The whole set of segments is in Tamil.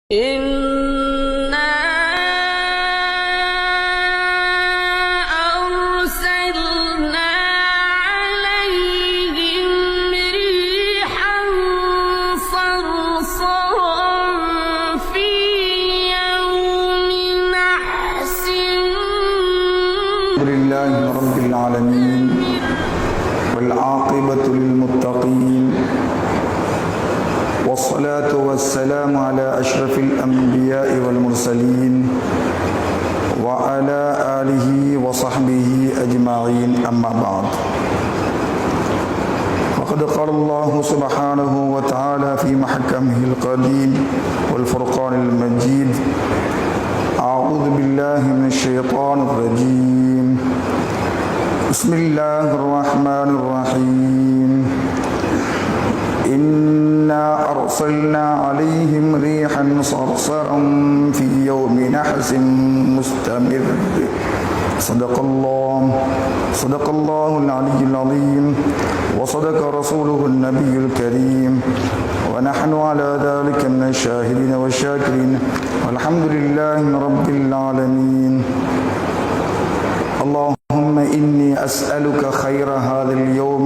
إنا أرسلنا عليهم ريحا صرصرا في يوم نحس. الحمد لله رب العالمين والعاقبة للمتقين والصلاة والسلام على أشرف الأنبياء والمرسلين وعلى آله وصحبه أجمعين أما بعد. فقد قال الله سبحانه وتعالى في محكمه القديم والفرقان المجيد: أعوذ بالله من الشيطان الرجيم. بسم الله الرحمن الرحيم. إنا أرسلنا عليهم ريحا صرصرا في يوم نحس مستمر. صدق الله العلي العظيم وصدق رسوله النبي الكريم ونحن على ذلك من الشاهدين والشاكرين والحمد لله رب العالمين. اللهم إني أسألك خير هذا اليوم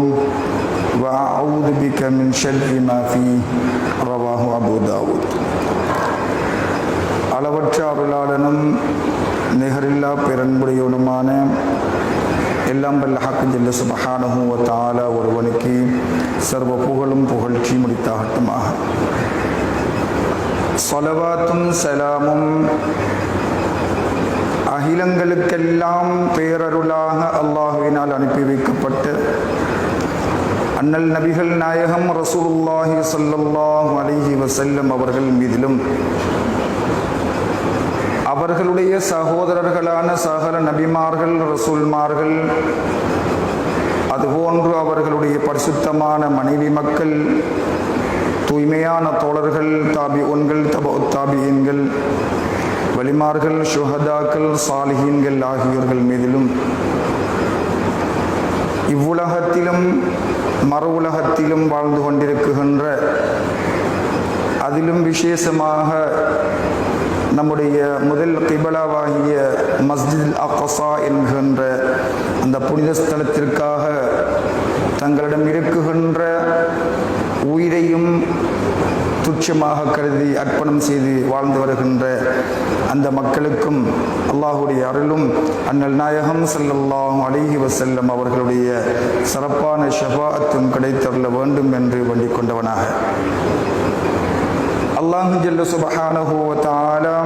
وأعوذ بك من شر ما فيه. رواه أبو داود. அளவற்ற அருளாளனும் நிகரில்லா பெருன்புடையவனுமான எல்லாம் வல்ல ஹக் ஜல்ல சுப்ஹானஹு வ தஆலா ஒருவனுக்கு சர்வ புகழும் புகழ்ச்சி முடித்தாகட்டுமாக. ஸலவாத்தும் சலாமும் அகிலங்களுக்கெல்லாம் பேரருளாக அல்லாஹ்வினால் அனுப்பி வைக்கப்பட்ட அண்ணல் நபிகள் நாயகம் ரசூலுல்லாஹி ஸல்லல்லாஹு அலைஹி வஸல்லம் அவர்கள் மீதிலும் அவர்களுடைய சகோதரர்களான சகல நபிமார்கள் ரசூல்மார்கள் அதுபோன்று அவர்களுடைய பரிசுத்தமான மனைவி மக்கள் தூய்மையான தோழர்கள் தாபிஊன்கள் தாபிஈன்கள் வலிமார்கள் ஷுஹதாக்கள் சாலிஹீன்கள் ஆகியோர்கள் மீதிலும் இவ்வுலகத்திலும் மறு உலகத்திலும் வாழ்ந்து கொண்டிருக்கின்ற அதிலும் விசேஷமாக நம்முடைய முதல் கிபலாவாகிய மஸ்ஜித் அக்ஸா என்கின்ற அந்த புனித ஸ்தலத்திற்காக தங்களிடம் இருக்குகின்ற உயிரையும் துச்சமாக கருதி அர்ப்பணம் செய்து வாழ்ந்து வருகின்ற அந்த மக்களுக்கும் அல்லாஹுடைய அருளும் அண்ணல் நாயகம் ஸல்லல்லாஹு அலைஹி வஸல்லம் அவர்களுடைய சிறப்பான ஷஃபாஅத்தும் கிடைத்தருள வேண்டும் என்று வேண்டிக் கொண்டவனாக அல்லாஹ் ஜல்ல சுப்ஹானஹு வ தஆலா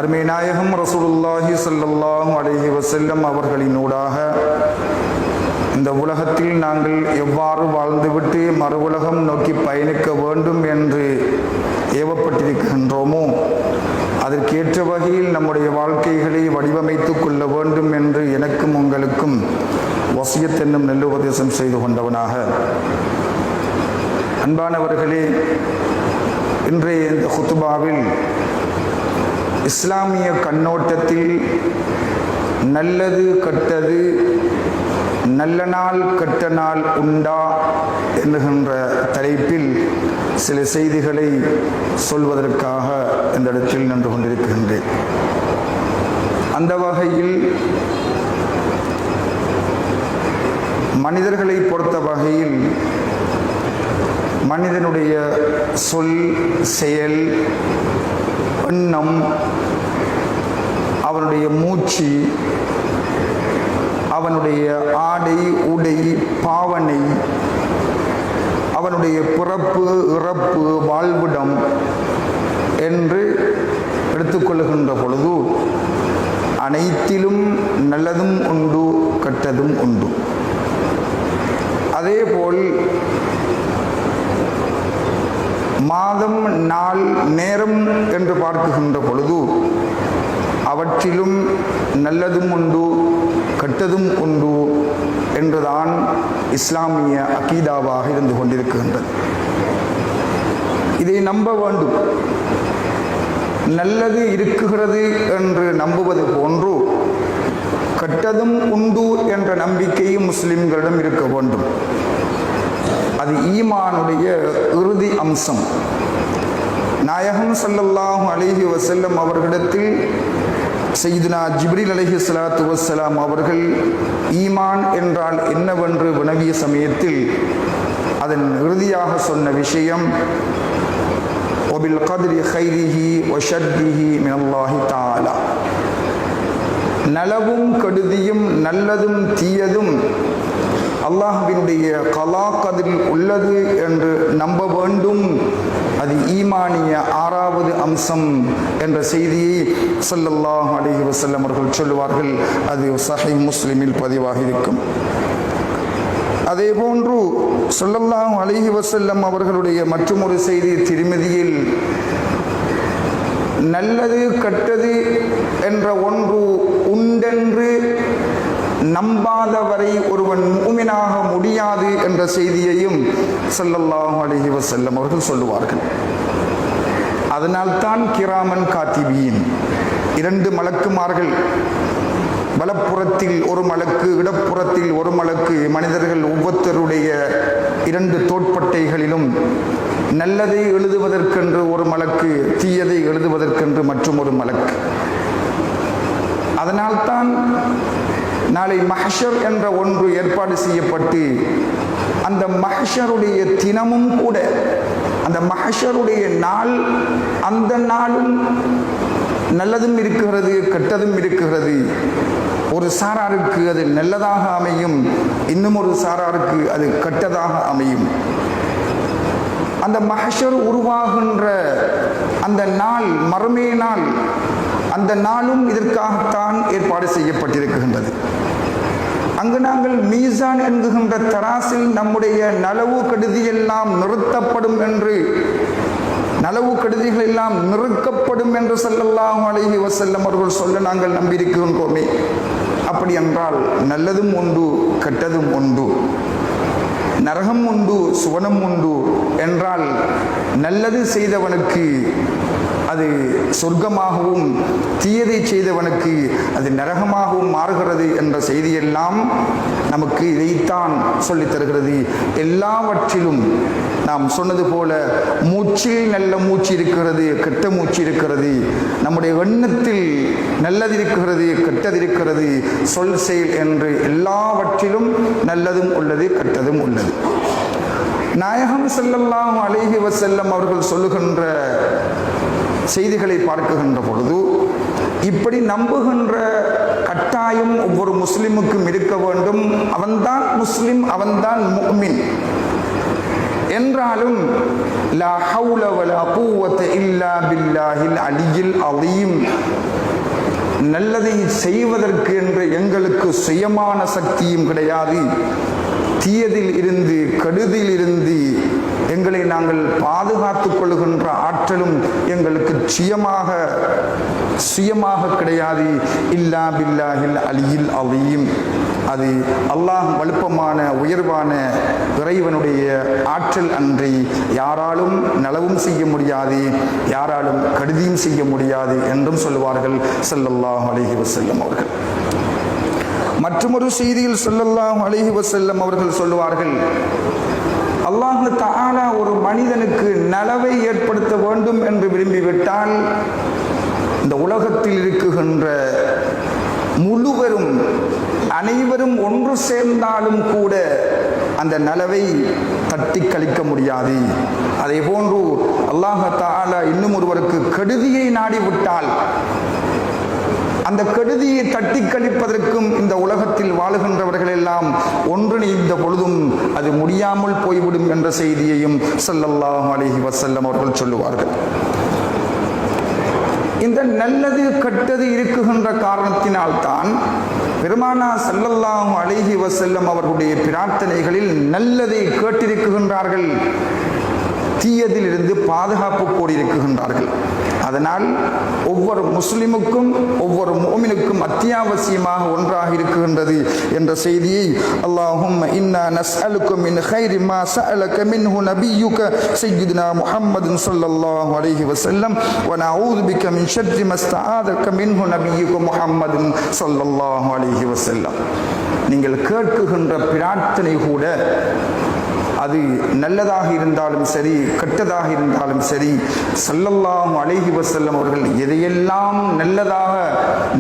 அருமை நாயகம் ரசூலுல்லாஹி ஸல்லல்லாஹு அலைஹி வஸல்லம் அவர்களினூடாக இந்த உலகத்தில் நாங்கள் எவ்வாறு வாழ்ந்துவிட்டு மறு உலகம் நோக்கி பயணிக்க வேண்டும் என்று ஏவப்பட்டிருக்கின்றோமோ அதற்கேற்ற வகையில் நம்முடைய வாழ்க்கைகளை வடிவமைத்துக் கொள்ள வேண்டும் என்று எனக்கும் உங்களுக்கும் வசியத் என்னும் நல்லுபதேசம் செய்து கொண்டவனாக அன்பானவர்களே, இன்றைய இந்த குத்துபாவில் இஸ்லாமிய கண்ணோட்டத்தில் நல்லது கெட்டது, நல்ல நாள் கெட்ட நாள் உண்டா என்கின்ற தலைப்பில் சில செய்திகளை சொல்வதற்காக இந்த இடத்தில் நின்று கொண்டிருக்கின்றேன். அந்த வகையில் மனிதர்களை பொறுத்த வகையில் மனிதனுடைய சொல், செயல், எண்ணம், அவனுடைய மூச்சு, அவனுடைய ஆடை உடை பாவனை, அவனுடைய பிறப்பு இறப்பு வாழ்விடம் என்று எடுத்துக்கொள்ளுகின்ற பொழுது அனைத்திலும் நல்லதும் உண்டு, கெட்டதும் உண்டு. அதேபோல் மாதம், நாள், நேரம் என்று பார்க்குகின்ற பொழுது அவற்றிலும் நல்லதும் உண்டு, கெட்டதும் உண்டு என்றுதான் இஸ்லாமிய அகீதாவாக இருந்து கொண்டிருக்கின்றது. இதை நம்ப வேண்டும். நல்லது இருக்குகிறது என்று நம்புவது போன்று கெட்டதும் உண்டு என்ற நம்பிக்கையும் முஸ்லிம்களிடம் இருக்க வேண்டும். அது ஈமானுடைய இறுதி அம்சம். நாயகம் ஸல்லல்லாஹு அலைஹி வஸல்லம் அவர்களிடத்தில் சையதுனா ஜிப்ரீல் அலைஹிஸ்ஸலாத்து வஸ்ஸலாம் அவர்கள் ஈமான் என்றால் என்னவென்று வினவிய சமயத்தில் அதன் இறுதியாக சொன்ன விஷயம் ஒபில் கத்ரி கைரிஹி வஷர்ரிஹி மினல்லாஹி தஆலா, நலவும் கெடுதியும் நல்லதும் தீயதும் அல்லாஹ்வினுடைய கலா கதிரில் உள்ளது என்று நம்ப வேண்டும். அது ஈமானிய 6வது அம்சம் என்ற செய்தியை ஸல்லல்லாஹு அலைஹி வஸல்லம் அவர்கள் சொல்லுவார்கள். அது சஹீஹ் முஸ்லிமில் பதிவாகி இருக்கும். அதே போன்று ஸல்லல்லாஹு அலைஹி வஸல்லம் அவர்களுடைய மற்றொரு செய்தி திருமதியில் நல்லது கெட்டது என்ற ஒன்று உண்டென்று நம்பாதவரை ஒருவன் முஃமினாக முடியாது என்ற செய்தியையும் ஸல்லல்லாஹு அலைஹி வஸல்லம் அவர்கள் சொல்லுவார்கள். அதனால்தான் கிராமன் காத்திபீன் 2 மலக்குமார்கள், வலப்புறத்தில் ஒரு மலக்கு, இடப்புறத்தில் ஒரு மலக்கு, மனிதர்கள் ஒவ்வொருத்தருடைய 2 தோட்பட்டைகளிலும் நல்லதை எழுதுவதற்கென்று ஒரு மலக்கு, தீயதை எழுதுவதற்கென்று மற்றும் ஒரு மலக்கு. அதனால்தான் நாளை மஹ்ஷர் என்ற ஒன்று ஏற்பாடு செய்யப்பட்டு அந்த மஹ்ஷருடைய தினமும் கூட, அந்த மஹ்ஷருடைய நாள், அந்த நாளும் நல்லதும் இருக்கிறது கெட்டதும் இருக்கிறது. ஒரு சாராருக்கு அது நல்லதாக அமையும், இன்னும் ஒரு சாராருக்கு அது கெட்டதாக அமையும். அந்த மஹ்ஷர் உருவாகின்ற அந்த நாள், மறுமை நாள், அந்த நாளும் இதற்காகத்தான் ஏற்பாடு செய்யப்பட்டிருக்கின்றது. அங்கு நாங்கள் மீசான் என்கின்ற தராசில் நம்முடைய நலவு கெடுதி எல்லாம் நிறுத்தப்படும் என்று, நலவு கெடுதிகள் எல்லாம் நிறுக்கப்படும் என்று ஸல்லல்லாஹு அலைஹி வஸல்லம் அவர்கள் சொல்ல நாங்கள் நம்பியிருக்கின்றோமே. அப்படி என்றால் நல்லதும் உண்டு கெட்டதும் உண்டு, நரகம் உண்டு சுவனம் உண்டு என்றால் நல்லது செய்தவனுக்கு அது சொர்க்கமாகவும் தீயதை செய்தவனுக்கு அது நரகமாகவும் மாறுகிறது என்ற செய்தியெல்லாம் நமக்கு இதைத்தான் சொல்லித் தருகிறது. எல்லாவற்றிலும் நாம் சொன்னது போல மூச்சில் நல்ல மூச்சு இருக்கிறது, கெட்ட மூச்சு இருக்கிறது. நம்முடைய எண்ணத்தில் நல்லது இருக்கிறது, கெட்டது இருக்கிறது. சொல் செயல் என்று எல்லாவற்றிலும் நல்லதும் உள்ளது, கெட்டதும் உள்ளது. நாயகம் ஸல்லல்லாஹு அலைஹி வஸல்லம் அவர்கள் சொல்லுகின்ற செய்திகளை பார்க்குகின்ற பொழுது இப்படி நம்புகின்ற கட்டாயம் ஒவ்வொரு முஸ்லிமுக்கும் இருக்க வேண்டும். அவன்தான் முஸ்லிம், அவன்தான் முஃமின். என்றாலும் லா ஹவுல வலா குவத இல்லா பில்லாஹில் அலியில் அலீம், நல்லதை செய்வதற்கு என்று எங்களுக்கு சுயமான சக்தியும் கிடையாது. தீயதில் இருந்து கெடுதியில் இருந்து எங்களை நாங்கள் பாதுகாத்துக் கொள்கின்ற ஆற்றலும் எங்களுக்கு சுயமாக கிடையாது. இல்லா பில்லாஹில் அலியில் அலீம், அது அல்லாஹ் வலுப்பமான உயர்வான இறைவனுடைய ஆற்றல் அன்றி யாராலும் நலவும் செய்ய முடியாது, யாராலும் கெடுதியும் செய்ய முடியாது என்றும் சொல்லுவார்கள் ஸல்லல்லாஹு அலைஹி வஸல்லம் அவர்கள். மற்றொரு செய்தியில் ஸல்லல்லாஹு அலைஹி வஸல்லம் அவர்கள் சொல்லுவார்கள், அல்லாஹ் தஆலா ஒரு மனிதனுக்கு நலவை ஏற்படுத்த வேண்டும் என்று விரும்பிவிட்டால் இந்த உலகத்தில் இருக்குகின்ற முழுவரும் அனைவரும் ஒன்று சேர்ந்தாலும் கூட அந்த நலவை தட்டி கழிக்க முடியாது. அதே போன்று அல்லாஹ் தஆலா இன்னும் ஒருவருக்கு கெடுதியை நாடிவிட்டால் அந்த கெடுதியை தட்டி கழிப்பதற்கும் இந்த உலகத்தில் வாழுகின்றவர்கள் எல்லாம் ஒன்றிணைந்த பொழுதும் அது முடியாமல் போய்விடும் என்ற செய்தியையும் ஸல்லல்லாஹு அலைஹி வஸல்லம் அவர்கள் சொல்லுவார்கள். இந்த நல்லது கெட்டது இருக்குகின்ற காரணத்தினால்தான் பெருமானார் ஸல்லல்லாஹு அலைஹி வஸல்லம் அவர்களுடைய பிரார்த்தனைகளில் நல்லதை கேட்டிருக்கின்றார்கள், தீயதில் இருந்து பாதுகாப்பு கோரியிருக்கின்றார்கள். அதனால் ஒவ்வொரு முஸ்லிமுக்கும் ஒவ்வொரு முஃமினுக்கும் அத்தியாவசியமாக ஒன்றாக இருக்கின்றது என்ற செய்தியை அல்லாஹும்ம இன்னா நஸ்அலுக மின் கைரி மா சஅலக மின்ஹு நபியுக சய்யிதுனா முஹம்மதுன் ஸல்லல்லாஹு அலைஹி வஸல்லம் வ நஊது பிக மின் ஷர்ரி மஸ்தஆதக மின்ஹு நபியுக முஹம்மதுன் ஸல்லல்லாஹு அலைஹி வஸல்லம். நீங்கள் கேட்குகின்ற பிரார்த்தனை கூட அது நல்லதாக இருந்தாலும் சரி கெட்டதாக இருந்தாலும் சரி ஸல்லல்லாஹு அலைஹி வஸல்லம் அவர்கள் எதையெல்லாம்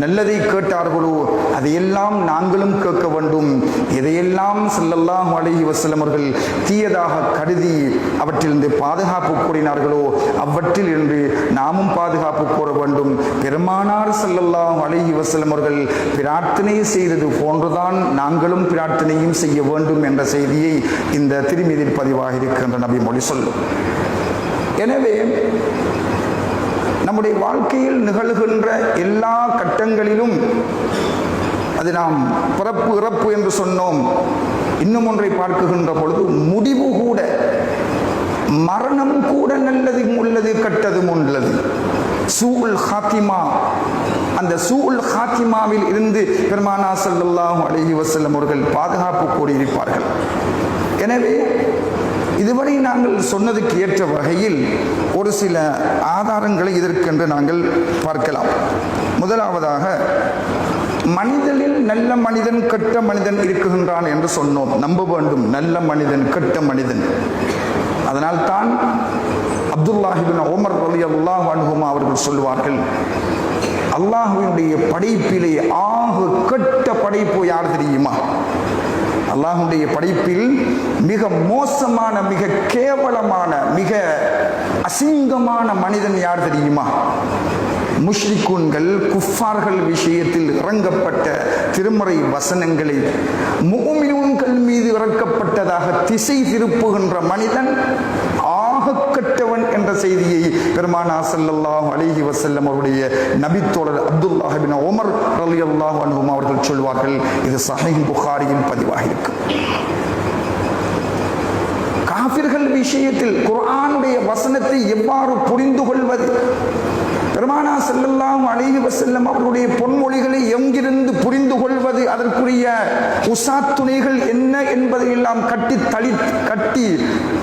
நல்லதை கேட்டார்களோ அதையெல்லாம் நாங்களும் கேட்க வேண்டும். எதையெல்லாம் ஸல்லல்லாஹு அலைஹி வஸல்லம் அவர்கள் தீயதாக கருதி அவற்றிலிருந்து பாதுகாப்பு கூறினார்களோ அவற்றில் இருந்து நாமும் பாதுகாப்பு கூற வேண்டும். பெருமானார் ஸல்லல்லாஹு அலைஹி வஸல்லம் அவர்கள் பிரார்த்தனை செய்தது போன்றுதான் நாங்களும் பிரார்த்தனையும் செய்ய வேண்டும் என்ற செய்தியை இந்த திருமீதில் பதிவாக இருக்கின்ற நபி மொழி சொல்லும். எனவே நம்முடைய வாழ்க்கையில் நிகழ்கின்ற எல்லா கட்டங்களிலும் அது நாம் பிறப்பு இறப்பு என்று சொன்னோம். இன்னும் ஒன்றை பார்க்குகின்ற பொழுது முடிவு கூட, மரணம் கூட நல்லதும் உள்ளது கெட்டதும் உள்ளது. சூஉல் ஹாத்திமா, அந்த சூஉல் ஹாத்திமாவில் இருந்து பெருமானார் ஸல்லல்லாஹு அலைஹி வஸல்லம் அவர்கள் பாதுகாப்பு கூறியிருப்பார்கள். எனவே இதுவரை நாங்கள் சொன்னதுக்கு ஏற்ற வகையில் ஒரு சில ஆதாரங்களை இதற்கென்று நாங்கள் பார்க்கலாம். முதலாவதாக, மனிதனில் நல்ல மனிதன் கெட்ட மனிதன் இருக்குகின்றான் என்று சொன்னோம். நம்ப வேண்டும், நல்ல மனிதன் கெட்ட மனிதன். அதனால்தான் அப்துல்லாஹ் இப்னு உமர் ரலியல்லாஹு அன்ஹுமா அவர்கள் சொல்வார்கள், அல்லாஹ்வினுடைய படைப்பிலே ஆக கெட்ட படைப்பு யார் தெரியுமா? அல்லாஹ்வுடைய படைப்பில் மிக மோசமான, மிக கேவலமான, மிக அசிங்கமான மனிதன் யார் தெரியுமா? முஷ்ரிக்குன்கள், குஃபார்கள் விஷயத்தில் இறங்கப்பட்ட திருமறை வசனங்களை முஃமினூன்கள் மீது இறக்கப்பட்டதாக திசை திருப்புகின்ற மனிதன் ஆகக்கட்டவன் என்ற செய்தியை பெருமானார் ஸல்லல்லாஹு அலைஹி வஸல்லம் அவருடைய நபித்தோழர் அப்துல்லாஹ் இப்னு உமர் ரலியல்லாஹு அன்ஹுமா அவர்கள் சொல்வார்கள். இது ஸஹீஹ் புகாரியில் பதிவாக இருக்கு. காஃபிர்கள் விஷயத்தில் குர்ஆனுடைய வசனத்தை எவ்வாறு புரிந்து கொள்வது? பெருமானார் ஸல்லல்லாஹு அலைஹி வஸல்லம் அவர்களுடைய பொன்மொழிகளை எங்கிருந்து புரிந்து கொள்வது? அதற்குரிய உசாத்துணைகள் என்ன என்பதை எல்லாம் கட்டி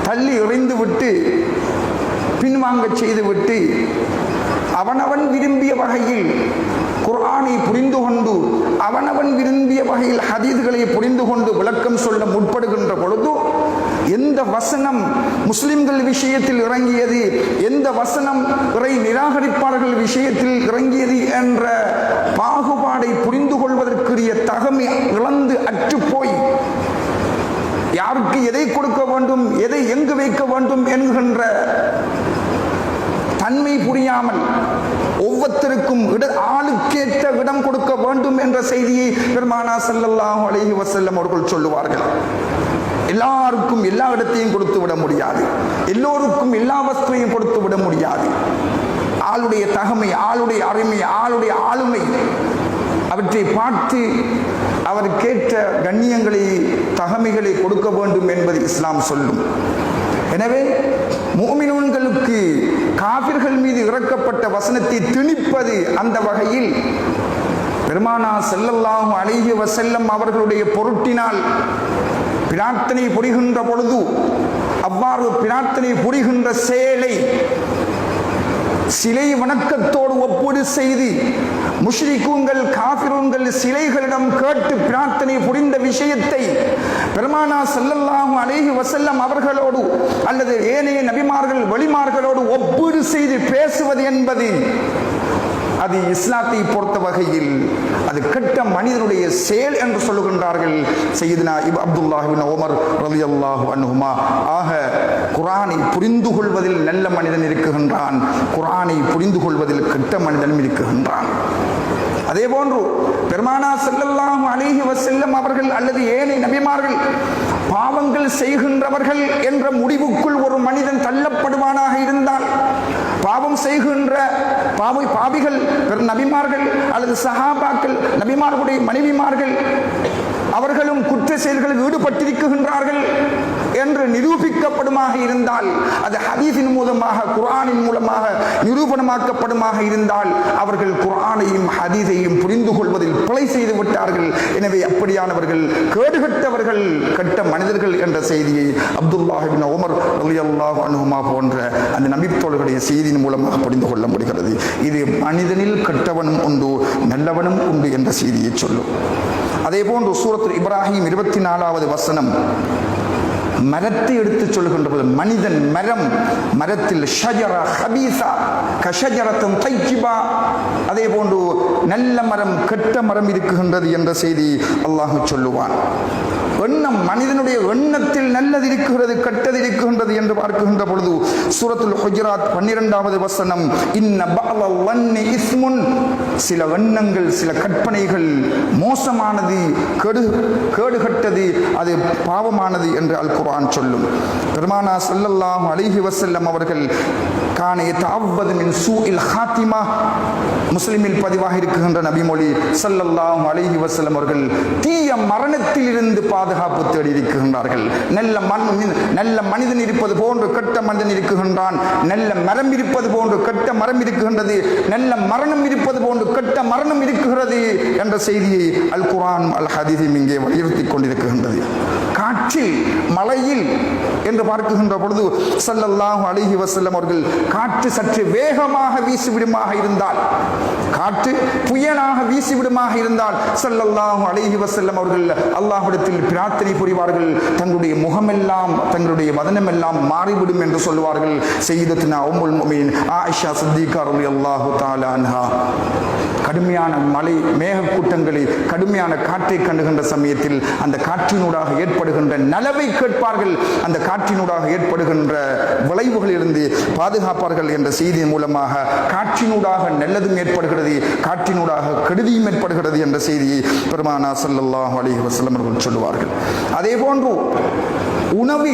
தள்ளி எறிந்து விட்டு, பின்வாங்க செய்துவிட்டு, அவனவன் விரும்பிய வகையில் குர்ஆனை புரிந்து கொண்டு, அவனவன் விரும்பிய வகையில் ஹதீஸ்களை புரிந்து கொண்டு விளக்கம் சொல்ல முற்படுகின்ற பொழுது, எந்த வசனம் முஸ்லிம்கள் விஷயத்தில் இறங்கியது, எந்த வசனம் இறை நிராகரிப்பாளர்கள் விஷயத்தில் இறங்கியது என்ற பாகுபாடை புரிந்து கொள்வதற்குரிய தகமை இழந்து அற்றுப்போய், யாருக்கு எதை கொடுக்க வேண்டும், எதை எங்கு வைக்க வேண்டும் என்கின்ற தன்மை புரியாமல், ஒவ்வொருத்தருக்கும் ஆளுக்கேற்ற இடம் கொடுக்க வேண்டும் என்ற செய்தியை பெருமானார் ஸல்லல்லாஹு அலைஹி வஸல்லம் அவர்கள் சொல்லுவார்கள். எல்லாருக்கும் எல்லா இடத்தையும் கொடுத்து விட முடியாது, எல்லோருக்கும் எல்லா வஸ்துவையும் கொடுத்து விட முடியாது. ஆளுடைய தகமை, ஆளுடைய அருமை, ஆளுடைய ஆளுமை, அவற்றை பார்த்து அவருக்கேற்ற கண்ணியங்களை, தகமைகளை கொடுக்க வேண்டும் என்பது இஸ்லாம் சொல்லும். எனவே முஃமினூன்களுக்கு காஃபிர்கள் மீது இறக்கப்பட்ட வசனத்தை திணிப்பது, அந்த வகையில் பெருமானார் ஸல்லல்லாஹு அலைஹி வஸல்லம் அவர்களுடைய பொருட்டினால் பிரார்த்தனை புரிகின்ற பொழுது, அவ்வாறு பிரார்த்தனை புரிகின்ற செயலை சிலை வணக்கத்தோடு ஒப்பீடு செய்து, முஷ்ரிக்குங்கள் காஃபிருங்கள் சிலைகளிடம் கேட்டு பிரார்த்தனை புரிந்த விஷயத்தை பெருமானார் ஸல்லல்லாஹு அலைஹி வஸல்லம் அவர்களோடு அல்லது ஏனைய நபிமார்கள் வழிமார்களோடு ஒப்பீடு செய்து பேசுவது என்பது, அது இஸ்லாத்தை பொறுத்த வகையில் அது கெட்ட மனிதனுடைய செயல் என்று சொல்லுகின்றார்கள் சையதுனா அப்துல்லாஹ் இப்னு உமர் ரலியல்லாஹு அன்ஹுமா. ஆக குர்ஆனை புரிந்து கொள்வதில் நல்ல மனிதன் இருக்குகின்றான், குர்ஆனை புரிந்து கொள்வதில் கெட்ட மனிதனும் இருக்குகின்றான். அதே போன்று பெருமானார் ஸல்லல்லாஹு அலைஹி வஸல்லம் அவர்கள் அல்லது ஏனைய நபிமார்கள் பாவங்கள் செய்கின்றவர்கள் என்ற முடிவுக்குள் ஒரு மனிதன் தள்ளப்படுவானாக இருந்தால், பாவம் செய்கின்ற பாவிகள் நபிமார்கள் அல்லது சஹாபாக்கள், நபிமார்களுடைய மனைவிமார்கள் அவர்களும் குற்ற செயல்களில் ஈடுபட்டிருக்கின்றார்கள் என்று நிரூபிக்கப்படுமாக இருந்தால், அது ஹதீஸின் மூலமாக குர்ஆனின் மூலமாக நிரூபணமாக்கப்படுமாக இருந்தால், அவர்கள் குர்ஆனையும் ஹதீஸையும் புரிந்து கொள்வதில் பிழை செய்து விட்டார்கள். எனவே அப்படியானவர்கள் கேடுகட்டவர்கள், கெட்ட மனிதர்கள் என்ற செய்தியை அப்துல்லாஹ் இப்னு உமர் ரலியல்லாஹு அன்ஹுமா போன்ற அந்த நபித்தோழர்களுடைய செய்தியின் மூலமாக புரிந்து கொள்ள முடிகிறது. இது மனிதனில் கெட்டவனும் உண்டு, நல்லவனும் உண்டு என்ற செய்தியை சொல்லும். அதே போன்று சூரத்துல் இப்ராஹிம் 24வது வசனம், மரத்தை எடுத்து சொல்கின்ற போது மனிதன் மரத்தில் ஷஜரா ஹபீஸா கஷஜரத்தும் தைஜிபா, அதே போன்று நல்ல மரம் கெட்ட மரம் இருக்குகின்றது என்ற செய்தி அல்லாஹ் சொல்லுவான். எண்ணம், மனிதனுடைய எண்ணத்தில் நல்லது இருக்கிறது கெட்டது இருக்கின்றது என்று பார்க்கின்ற பொழுது சூரத்துல் ஹுஜராத் 12வது வசனம், இன்ன பஅலல் வன்னி இஸ்முன், சில எண்ணங்கள் சில கற்பனைகள் மோசமானது, கேடுகட்டது, அது பாவமானது என்று அல் குர்ஆன் சொல்லும். பெருமானா ஸல்லல்லாஹு அலைஹி வஸல்லம் அவர்கள் கான யதஅவ்வது மின் சூஇல் ஹாத்திமா, முஸ்லிமில் பதிவாக இருக்கின்ற நபிமொழி ஸல்லல்லாஹு அலைஹி வஸல்லம் அவர்கள் தீய மரணத்தில் இருந்து பாதுகாப்பு தேடி இருக்கின்றார்கள். நல்ல மனிதன் இருப்பது போன்று கெட்ட மனிதன் இருக்குகின்றான், நல்ல மரம் இருப்பது போன்று கெட்ட மரம் இருக்குகின்றது, நல்ல மரணம் இருப்பது போன்று கெட்ட மரணம் இருக்குகிறது என்ற செய்தியை அல் குர்ஆன் அல் ஹதீஸும் இங்கே வலியுறுத்தி கொண்டிருக்கின்றது. காற்றில் மலையில் என்று பார்க்கின்ற பொழுது ஸல்லல்லாஹு அலைஹி வஸல்லம் அவர்கள் காற்று சற்று வேகமாக வீசிவிடுமாக இருந்தால், காற்று புயலாக வீசிவிடுமாக இருந்தால் ஸல்லல்லாஹு அலைஹி வஸல்லம் அவர்கள் அல்லாஹ்விடத்தில் பிரார்த்தனை புரிவார்கள். தங்களுடைய முகமெல்லாம் தங்களுடைய வதனமெல்லாம் மாறிவிடும் என்று சொல்வார்கள். சய்யிதத்துனா உம்முல் முஃமினீன் ஆயிஷா சித்திகா ரலியல்லாஹு தஆலா அன்ஹா கடுமையான மழை மேகக்கூட்டங்களை கடுமையான காற்றை கண்டுகின்ற சமயத்தில் அந்த காற்றினூடாக ஏற்படுகின்ற நலவை கேட்பார்கள், அந்த காற்றினூடாக ஏற்படுகின்ற விளைவுகளிலிருந்து பாதுகாப்பார்கள் என்ற செய்தியின் மூலமாக காற்றினூடாக நல்லதும் ஏற்படுகிறது, காற்றினூடாக கெடுதியும் ஏற்படுகிறது என்ற செய்தியை பெருமானா ஸல்லல்லாஹு அலைஹி வஸல்லம் அவர்கள் சொல்லுவார்கள். அதே போன்று உணவு,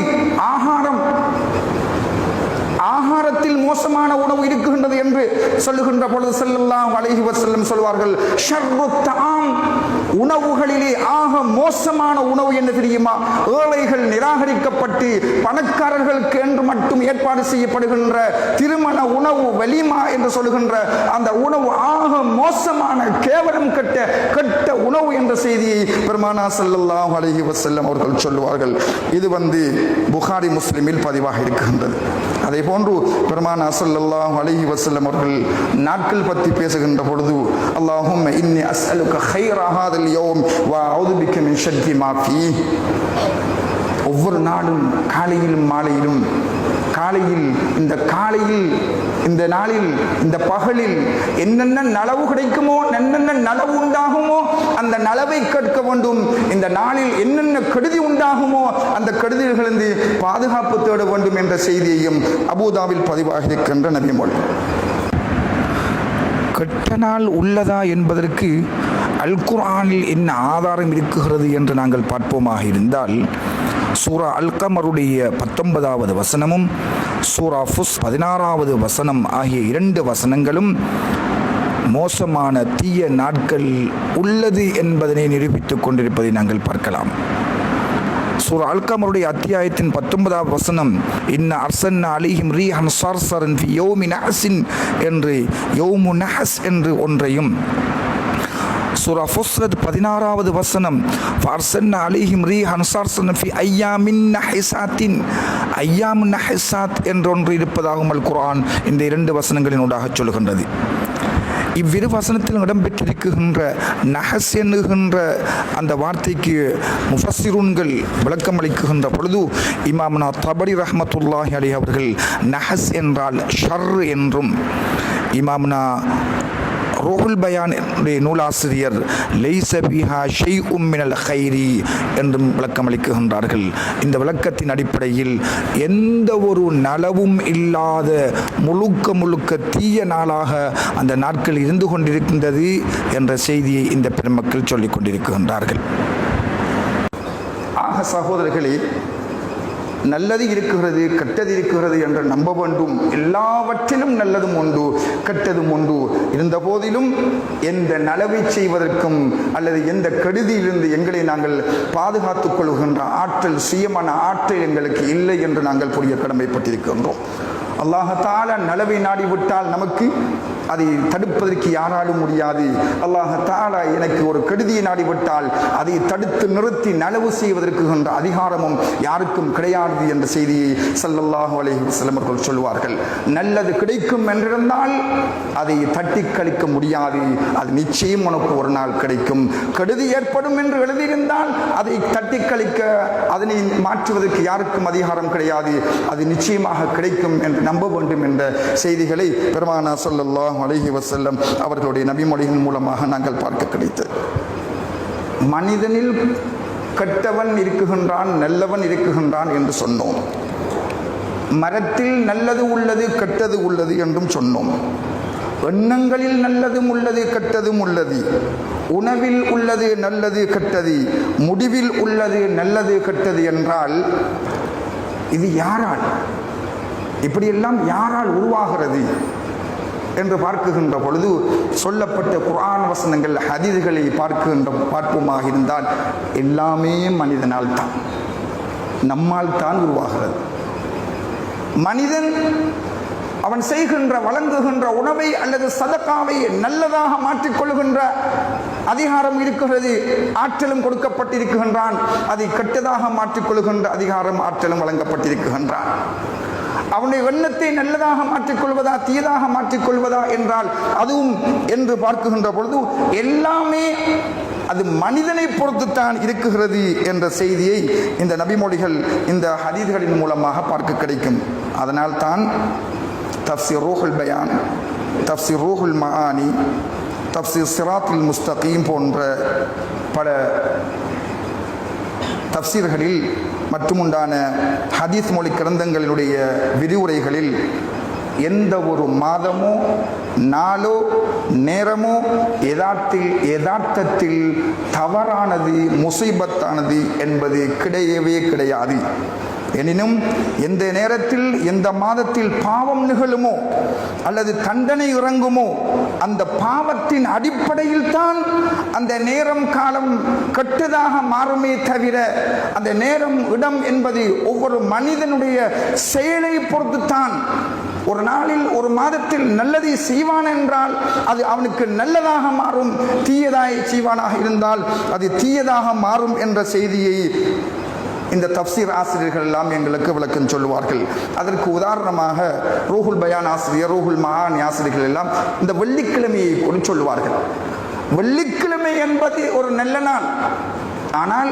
ஆகாரத்தில் மோசமான உணவு இருக்குகின்றது என்று சொல்லுகின்ற பொழுது ஸல்லல்லாஹு அலைஹி வஸல்லம் சொல்வார்கள், ஷர்ரு தஆம், உணவுகளிலே ஆக மோசமான உணவு என்ன தெரியுமா? ஏழைகள் நிராகரிக்கப்பட்டு பணக்காரர்களுக்கு என்று மட்டும் ஏற்பாடு செய்யப்படுகின்ற திருமண உணவு வலிமா என்று சொல்லுகின்ற அந்த உணவு ஆக மோசமான கேவலம் கெட்ட உணவு என்ற செய்தியை பெருமானா ஸல்லல்லாஹு அலைஹி வஸல்லம் அவர்கள் சொல்லுவார்கள். இது புகாரி முஸ்லிமில் பதிவாக இருக்கின்றது. அதே போன்று பெருமானா ஸல்லல்லாஹு அலைஹி வஸல்லம் அவர்கள் நாட்கள் பற்றி பேசுகின்ற பொழுது, அல்லாஹும்ம இன்னி அஸ்அலுக கைர ஹாதல் யௌம் வ அஊது பிக மின் ஷர்ரி மா ஃபீஹ், ஒவ்வொரு நாளும் காலையிலும் மாலையிலும், இந்த நாளில் இந்த பகலில் என்னென்ன நலவு கிடைக்குமோ, என்னென்ன நலவு உண்டாகுமோ அந்த நலவை கேட்க வேண்டும். இந்த நாளில் என்னென்ன கெடுதி உண்டாகுமோ அந்த கெடுதிகளிலிருந்து பாதுகாப்பு தேட வேண்டும் என்ற செய்தியையும் அபூதாவில் பதிவாக இருக்கின்ற நபிமொழி. கெட்ட நாள் உள்ளதா என்பதற்கு அல் குர்ஆனில் என்ன ஆதாரம் இருக்குகிறது என்று நாங்கள் பார்ப்போமாக இருந்தால், சூரா அல் கமருடைய 19வது வசனமும் சூரா ஃபுஸ் 16வது வசனம் ஆகிய 2 வசனங்களும் மோசமான தீய நாட்கள் உள்ளது என்பதனை நிரூபித்துக் கொண்டிருப்பதை நாங்கள் பார்க்கலாம். சூரா அல் கமருடைய அத்தியாயத்தின் 19வது வசனம், இன்ன அர்சல்னா அலைஹிம் ரீஹன் சர்சரன் ஃபி யௌமி நஹஸின் என்று யௌமு நஹஸ் என்று ஒன்றையும், சூரா ஃபுஸ்ஸத் 16வது வசனம், ஃபர்சல்னா அலைஹிம் ரீஹன் சர்சரன் ஃபி அய்யாமின் நஹிஸாத்தின், அய்யாமு நஹிஸாத் என்று ஒன்று இருப்பதாகவும் அல் குர்ஆன் இந்த 2 வசனங்களினூடாக சொல்கின்றது. இவ்விரு வசனத்தில் இடம்பெற்றிருக்கின்ற நஹஸ் என்கின்ற அந்த வார்த்தைக்கு முஃபஸ்ஸிரூன்கள் விளக்கம் அளிக்கின்ற பொழுது இமாம்னா தபரி ரஹ்மத்துல்லாஹி அலைஹி அவர்கள் நஹஸ் என்றால் ஷர் என்றும், இமாம்னா ரோஹுல் பயான் நூலாசிரியர் லைஸ பிஹா ஷைஉம் மினல் கைரி என்றும் விளக்கம் அளிக்கின்றார்கள். இந்த விளக்கத்தின் அடிப்படையில் எந்த ஒரு நலவும் இல்லாத முழுக்க தீய நாளாக அந்த நாட்கள் இருந்து கொண்டிருக்கின்றது என்ற செய்தியை இந்த பெருமக்கள் சொல்லிக் கொண்டிருக்கின்றார்கள். ஆக சகோதரர்களே, நல்லது இருக்கிறது கெட்டது இருக்கிறது என்று நம்ப வேண்டும். எல்லாவற்றிலும் நல்லதும் உண்டு கெட்டதும் உண்டு. இருந்த போதிலும் எந்த நலவை செய்வதற்கும் அல்லது எந்த கெடுதியிலிருந்து எங்களை நாங்கள் பாதுகாத்துக் கொள்கின்ற ஆற்றல், சுயமான ஆற்றல் எங்களுக்கு இல்லை என்று நாங்கள் புரிய கடமைப்பட்டிருக்கின்றோம். அல்லாஹ் தஆலா நலவை நாடிவிட்டால் நமக்கு அதை தடுப்பதற்கு யாராலும் முடியாது. அல்லாஹ் தஆலா எனக்கு ஒரு கெடுதியை நாடிவிட்டால் அதை தடுத்து நிறுத்தி நலவு செய்வதற்கு என்ற அதிகாரமும் யாருக்கும் கிடையாது என்ற செய்தியை ஸல்லல்லாஹு அலைஹி வஸல்லம் அவர்கள் சொல்வார்கள். நல்லது கிடைக்கும் என்றிருந்தால் அதை தட்டி கழிக்க முடியாது, அது நிச்சயம் உனக்கு ஒரு நாள் கிடைக்கும். கெடுதி ஏற்படும் என்று எழுதியிருந்தால் அதை தட்டி கழிக்க, அதனை மாற்றுவதற்கு யாருக்கும் அதிகாரம் கிடையாது, அது நிச்சயமாக கிடைக்கும் என்று நம்ப வேண்டும் என்ற செய்திகளை பெருமானார் ஸல்லல்லாஹு அலைஹி வஸல்லம் அவர்களுடைய நபிமொழியின் மூலமாக நாங்கள் பார்க்க கிடைத்தது. மனிதனில் கெட்டவன் இருக்குகின்றான், நல்லவன் இருக்குகின்றான் என்று சொன்னோம். மரத்தில் நல்லது உள்ளது, கெட்டது உள்ளது என்றும் சொன்னோம். எண்ணங்களில் நல்லதும் உள்ளது, கெட்டதும் உள்ளது. உணவில் உள்ளது நல்லது கெட்டது, முடிவில் உள்ளது நல்லது கெட்டது என்றால் இது யாரால், இப்படியெல்லாம் யாரால் உருவாகிறது என்று பார்க்குகின்ற பொழுது சொல்லப்பட்ட குர்ஆன் வசனங்கள் ஹதீஸ்களை பார்ப்போமாக இருந்தால் எல்லாமே மனிதனால் தான், நம்மால் தான் உருவாகிறது. மனிதன் அவன் செய்கின்ற வழங்குகின்ற உணவை அல்லது சதகாவை நல்லதாக மாற்றிக்கொள்கின்ற அதிகாரம் இருக்கிறது, ஆற்றலும் கொடுக்கப்பட்டிருக்கின்றான். அதை கெட்டதாக மாற்றிக்கொள்கின்ற அதிகாரம் ஆற்றலும் வழங்கப்பட்டிருக்கின்றான். அவனுடைய எண்ணத்தை நல்லதாக மாற்றிக்கொள்வதா தீயதாக மாற்றிக்கொள்வதா என்றால் அதுவும் என்று பார்க்குகின்ற பொழுது எல்லாமே அது மனிதனை பொறுத்துத்தான் இருக்குகிறது என்ற செய்தியை இந்த நபிமொழிகள் இந்த ஹதீஸ்களின் மூலமாக பார்க்க கிடைக்கும். அதனால் தான் தஃப்சீர் ரூஹுல் பயான், தஃப்சீர் ரூஹுல் மஆனி, தஃப்சீர் சிராத்துல் முஸ்தகீம் போன்ற பல தஃப்சீர்களில் மட்டுமுண்டான ஹதீஸ் மொழி கிரந்தங்களினுடைய விரிவுரைகளில் எந்த ஒரு மாதமோ நாளோ நேரமோ யதார்த்தத்தில் தவறானது முசீபத்தானது என்பது கிடையவே கிடையாது. எனினும் எந்த நேரத்தில் எந்த மாதத்தில் பாவம் நிகழுமோ அல்லது தண்டனை இறங்குமோ அந்த பாவத்தின் அடிப்படையில் தான் அந்த நேரம் காலம் கெட்டதாக மாறுமே தவிர அந்த நேரம் இடம் என்பது ஒவ்வொரு மனிதனுடைய செயலை பொறுத்துத்தான். ஒரு நாளில் ஒரு மாதத்தில் நல்லதை செய்வான் என்றால் அது அவனுக்கு நல்லதாக மாறும், தீயதாய் செய்வானாக இருந்தால் அது தீயதாக மாறும் என்ற செய்தியை இந்த தஃப்சீர் ஆசிரியர்கள் எல்லாம் எங்களுக்கு விளக்கம் சொல்லுவார்கள். அதற்கு உதாரணமாக ரூஹுல் பயான் ஆசிரியர், ரூஹுல் மஆனி ஆசிரியர்கள் எல்லாம் இந்த வெள்ளிக்கிழமையை கூட சொல்லுவார்கள். வெள்ளிக்கிழமை என்பது ஒரு நல்ல நாள், ஆனால்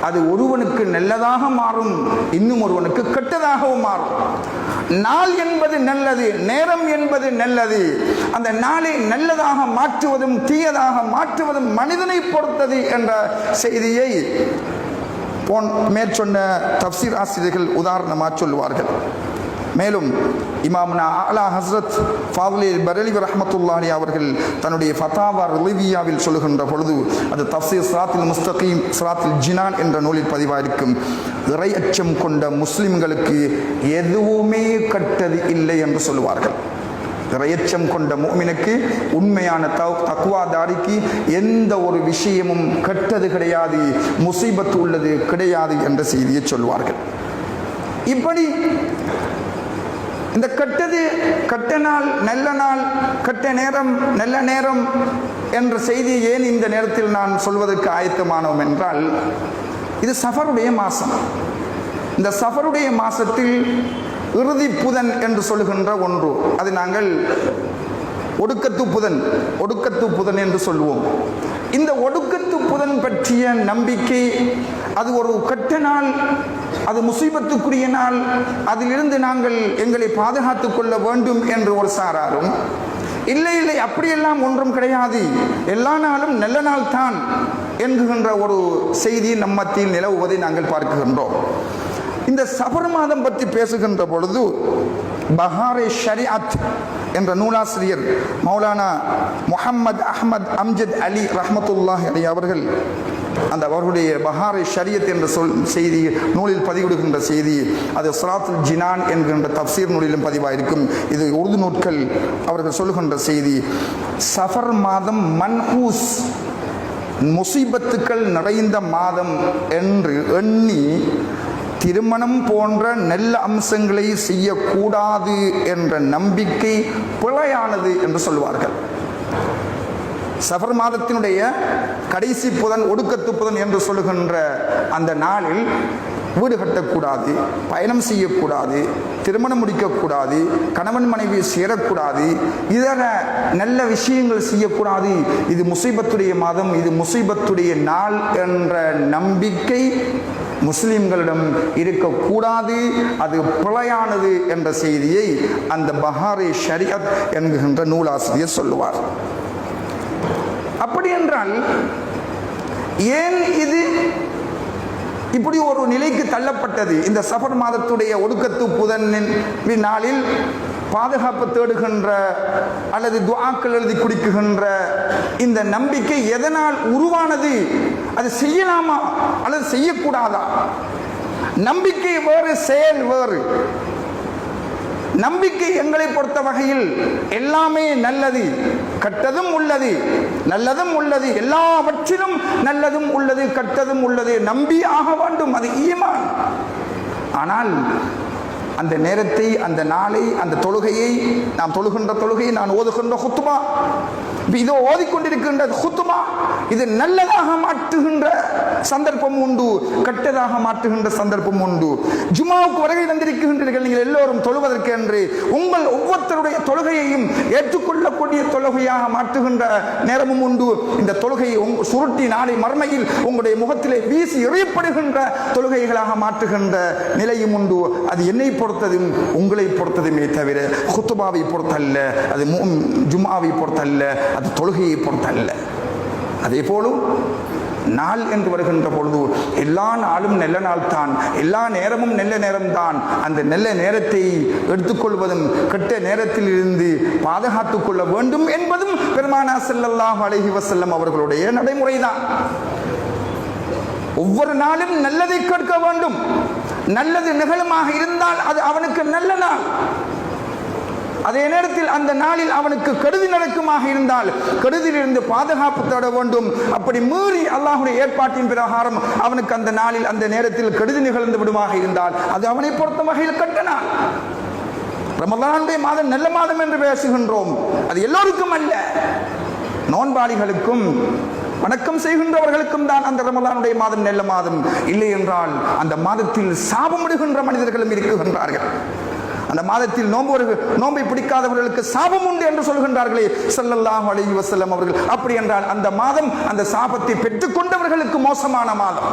அது ஒருவனுக்கு நல்லதாக மாறும், இன்னும் ஒருவனுக்கு கெட்டதாகவும் மாறும். நாள் என்பது நல்லது, நேரம் என்பது நல்லது. அந்த நாளை நல்லதாக மாற்றுவதும் தீயதாக மாற்றுவதும் மனிதனை பொறுத்தது என்ற செய்தியை மேற்சொன்ன தஃப்சீர் ஆசிரியர்கள் உதாரணமாக சொல்லுவார்கள். மேலும் இமாம்னா ஆலா ஹஸ்ரத் ஃபாதுல் பரலி ரஹ்மத்துல்லாஹி அவர்கள் தன்னுடைய ஃபதாவா ரிலிவியாவில் சொல்லுகின்ற பொழுது அது தஃப்சீர் சிராத்துல் முஸ்தகீம் சிராத்துல் ஜினான் என்ற நூலில் பதிவாயிருக்கும். இறை அச்சம் கொண்ட முஸ்லிம்களுக்கு எதுவுமே கெட்டது இல்லை என்று சொல்லுவார்கள். இறையச்சம் கொண்ட முஃமினுக்கு, உண்மையான தக்வாதாரிக்கு எந்த ஒரு விஷயமும் கெட்டது கிடையாது, முசீபத்து உள்ளது கிடையாது என்ற செய்தியை சொல்வார்கள். இப்படி இந்த கெட்டது கெட்ட நாள் நல்ல நாள், கெட்ட நேரம் நல்ல நேரம் என்ற செய்தியை ஏன் இந்த நேரத்தில் நான் சொல்வதற்கு ஆயத்தமானோம் என்றால், இது சஃபருடைய மாதம். இந்த சஃபருடைய மாதத்தில் இறுதி புதன் என்று சொல்லுகின்ற ஒன்று, அது நாங்கள் ஒடுக்கத்து புதன் என்று சொல்லுவோம். இந்த ஒடுக்கத்து புதன் பற்றிய நம்பிக்கை, அது ஒரு கெட்ட நாள், அது முசீபத்துக்குரிய நாள், அதிலிருந்து நாங்கள் எங்களை பாதுகாத்துக் கொள்ள வேண்டும் என்று ஒரு சாராரும், இல்லை அப்படியெல்லாம் ஒன்றும் கிடையாது, எல்லா நாளும் நல்ல நாள் தான் என்கின்ற ஒரு செய்தி நம்மத்தில் நிலவுவதை நாங்கள் பார்க்கின்றோம். இந்த சஃபர் மாதம் பற்றி பேசுகின்ற பொழுது பஹாரே ஷரிஅத் என்ற நூலாசிரியர் மௌலானா முஹம்மது அஹ்மத் அம்ஜத் அலி ரஹ்மத்துல்லாஹி அலைஹி அவர்கள் அந்த அவர்களுடைய பஹாரே ஷரியத் என்ற செய்தி நூலில் பதிவிடுகின்ற செய்தி அது சிராத்துல் ஜினான் என்கின்ற தஃப்சீர் நூலிலும் பதிவாயிருக்கும். இது உருது நூட்கள் அவர்கள் சொல்லுகின்ற செய்தி. சஃபர் மாதம் மன்ஹூஸ், முசீபத்துக்கள் நிறைந்த மாதம் என்று எண்ணி திருமணம் போன்ற நல்ல அம்சங்களை செய்யக்கூடாது என்ற நம்பிக்கை பிழையானது என்று சொல்வார்கள். சஃபர் மாதத்தினுடைய கடைசி புதன், ஒடுக்கத்து புதன் என்று சொல்லுகின்ற அந்த நாளில் வீடு கட்டக்கூடாது, பயணம் செய்யக்கூடாது, திருமணம் முடிக்கக்கூடாது, கணவன் மனைவி சேரக்கூடாது, இதர நல்ல விஷயங்கள் செய்யக்கூடாது, இது முசீபத்துடைய மாதம், இது முசீபத்துடைய நாள் என்ற நம்பிக்கை முஸ்லிம்களிடம் இருக்கக்கூடாது, அது பிழையானது என்ற செய்தியை அந்த பஹாரி ஷரியத் என்கின்ற நூலாசிரியர் சொல்லுவார். அப்படி என்றால் ஏன் இது இப்படி ஒரு நிலைக்கு தள்ளப்பட்டது? இந்த சஃபர் மாதத்துடைய ஒடுக்கத்து புதனின் நாளில் பாதுகாப்பு தேடுகின்ற அல்லது துஆக்கள் எழுதி குடிக்குகின்ற இந்த நம்பிக்கை எதனால் உருவானது? அது செய்யலாமா அல்லது செய்யக்கூடாதா? நம்பிக்கை வேறு, செயல் வேறு. நம்பிக்கை எங்களை பொறுத்த வகையில் எல்லாமே நல்லது, கெட்டதும் உள்ளது, நல்லதும் உள்ளது, எல்லாவற்றிலும் நல்லதும் உள்ளது, கெட்டதும் உள்ளது. நம்பி ஆக வேண்டும், அது ஈமான். ஆனால் அந்த நேரத்தை, அந்த நாளை, அந்த தொழுகையை, நாம் தொழுகின்ற தொழுகை, நான் ஓதுகின்ற குத்துபா, இதோ ஓதிக்கொண்டிருக்கின்ற குத்துபா, இது நல்லதாக மாற்றுகின்ற சந்தர்ப்பம் உண்டு, கெட்டதாக மாற்றுகின்ற சந்தர்ப்பம் உண்டு. ஜுமாவுக்கு வருகை தந்திருக்கின்றீர்கள் நீங்கள் எல்லோரும் தொழுவதற்கு என்று, உங்கள் ஒவ்வொருத்தருடைய தொழுகையையும் ஏற்றுக்கொள்ளக்கூடிய தொழுகையாக மாற்றுகின்ற நேரமும் உண்டு. இந்த தொழுகையை சுருட்டி நாளை மறுமையில் உங்களுடைய முகத்திலே வீசி எறியப்படுகின்ற தொழுகைகளாக மாற்றுகின்ற நிலையும் உண்டு. அது என்னை பொறுத்ததும் உங்களை பொறுத்ததுமே தவிர குத்துபாவை பொறுத்தல்ல, அது ஜும்ஆவை பொறுத்தல்ல, அது தொழுகையை பொறுத்தல்ல. அதே போலும் நாள் என்று வருகின்ற பொழுது எல்லா நாளும் நல்ல நாள் தான், எல்லா நேரமும் நல்ல நேரம்தான். அந்த நல்ல நேரத்தை எடுத்துக்கொள்வதும் கெட்ட நேரத்தில் இருந்து பாதுகாத்துக் கொள்ள வேண்டும் என்பதும் பெருமானார் ஸல்லல்லாஹு அலைஹி வஸல்லம் அவர்களுடைய நடைமுறைதான். ஒவ்வொரு நாளும் நல்லதை கேட்க வேண்டும். நல்லது நிகழுமாக இருந்தால் அது அவனுக்கு நல்ல நாள். அதே நேரத்தில் அந்த நாளில் அவனுக்கு கெடுதி நடக்குமாக இருந்தால் கெடுதியிலிருந்து பாதுகாப்பு தேட வேண்டும். அப்படி மீறி அல்லாஹ்வுடைய ஏற்பாட்டின் பிரகாரம் அவனுக்கு அந்த நாளில், அந்த நேரத்தில் கெடுதி நிகழ்ந்து விடுமாக இருந்தால் அது அவனை பொறுத்த வகையில் கெட்ட நாள். ரமலானுடைய மாதம் நல்ல மாதம் என்று பேசுகின்றோம், அது எல்லோருக்கும் அல்ல. நோன்பாளிகளுக்கும் வணக்கம் செய்கின்றவர்களுக்கும் தான் அந்த ரமலானுடைய மாதம் நல்ல மாதம். இல்லை என்றால் அந்த மாதத்தில் சாபமிடுகின்ற மனிதர்களும் இருக்குகின்றார்கள். அந்த மாதத்தில் நோன்பை பிடிக்காதவர்களுக்கு சாபம் உண்டு என்று சொல்கின்றார்களே ஸல்லல்லாஹு அலைஹி வஸல்லம் அவர்கள். அப்படி என்றால் அந்த மாதம் அந்த சாபத்தை பெற்றுக்கொண்டவர்களுக்கு மோசமான மாதம்.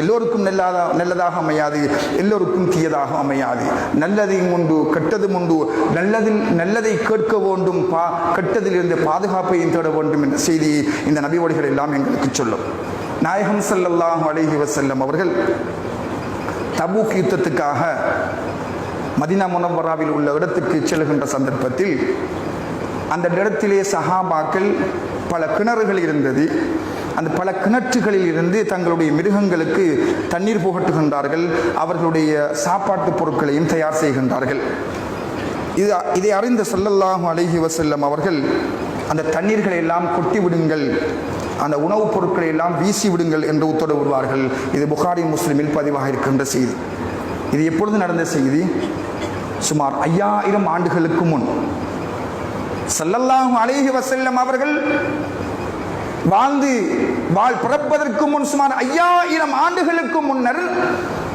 எல்லோருக்கும் நல்லதாக அமையாது, எல்லோருக்கும் தீயதாக அமையாது. நல்லதையும் உண்டு, கெட்டதும் உண்டு. நல்லதை கேட்க வேண்டும், கெட்டதில் இருந்து பாதுகாப்பையும் தேட வேண்டும் என்ற செய்தியை இந்த நபிமொழிகள் எல்லாம் எங்களுக்கு சொல்லும். நாயகம் ஸல்லல்லாஹு அலைஹி வஸல்லம் அவர்கள் தபூக் யுத்தத்துக்காக மதீனா முனவ்வராவில் உள்ள இடத்துக்கு செல்கின்ற சந்தர்ப்பத்தில் அந்த இடத்திலே சஹாபாக்கள், பல கிணறுகள் இருந்தது. அந்த பல கிணற்றுகளில் இருந்து தங்களுடைய மிருகங்களுக்கு தண்ணீர் புகட்டுகின்றார்கள். அவர்களுடைய சாப்பாட்டு பொருட்களையும் தயார் செய்கின்றார்கள். இதை அறிந்த ஸல்லல்லாஹு அலைஹி வஸல்லம் அவர்கள் அந்த தண்ணீர்களை எல்லாம் கொட்டி விடுங்கள், அந்த உணவுப் பொருட்களை எல்லாம் வீசி விடுங்கள் என்று உத்தரவு விடுவார்கள். இது புகாரி முஸ்லிமில் பதிவாக இருக்கின்ற செய்தி. இது எப்பொழுது நடந்த செய்தி? சுமார் 5000 ஆண்டுகளுக்கு முன் ஸல்லல்லாஹு அலைஹி வஸல்லம் அவர்கள் பிறப்பதற்கு முன் சுமார் 5000 ஆண்டுகளுக்கு முன்னர்